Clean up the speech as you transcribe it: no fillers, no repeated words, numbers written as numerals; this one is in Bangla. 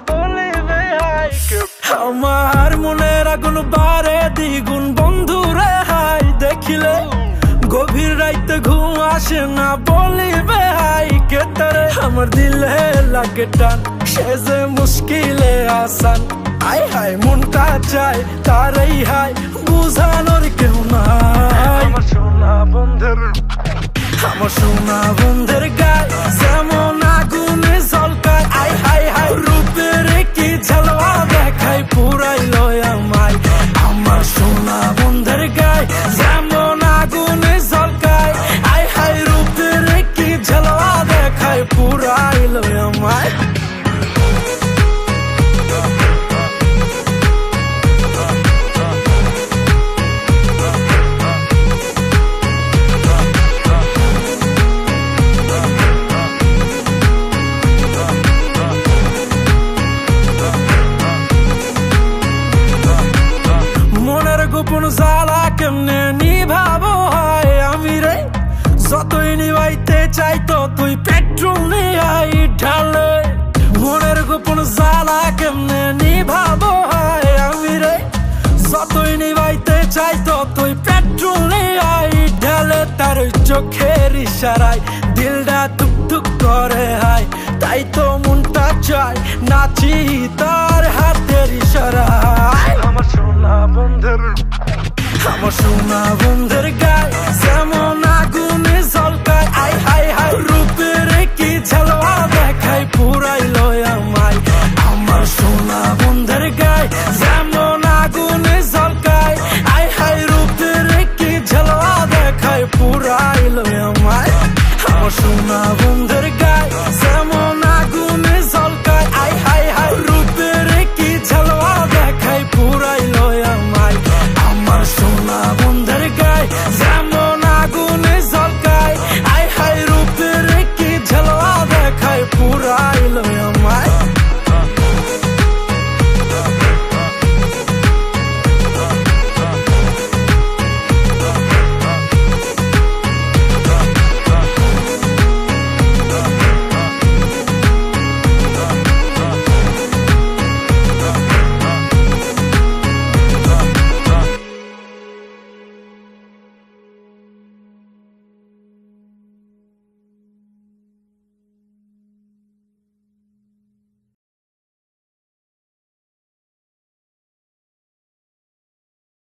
বলিবে হাই। আমার মনের আগুন বারে দ্বিগুণ বন্ধুরে হাই দেখিলে, গভীর রাইতে ঘুম আসে না বলিবে হাই কে তারে। আমার দিলে লাগে টান সে যে মুশকিলে আসান, আই হাই মনটা চাই তারই হাই বুঝানোর কেউ নাই। আমার সোনা বন্ধের, আমার সোনা বন্ধের গায় যেমন আগুনে ঝলকায়, আই হাই হাই রূপের কি ঝালওয়া দেখায় পুরাইল আমায়। আমার সোনা বন্ধের গায় যেমন আগুনে ঝলকায়, আই হাই রূপের কি ঝালওয়া দেখায় পুরাইল আমায়। গোপন জ্বালা কেমনে নিভাবো হয় আমি রে, যতই নিভাইতে চাই ততই পেট্রোল নিয়ে ঢালে। মনের গোপন জ্বালা কেমনে নিভাবো হয় আমি রে, যতই নিভাইতে চাই ততই পেট্রোল নিয়ে ঢালে। তার চোখের ইশারায় দিলটা টুকটুক করে হায়, তাই তো মনটা চাই নাচি তার হাতের ইশারায়। আমার সোনা বন্ধের, আমার সোনা বন্ধের গায়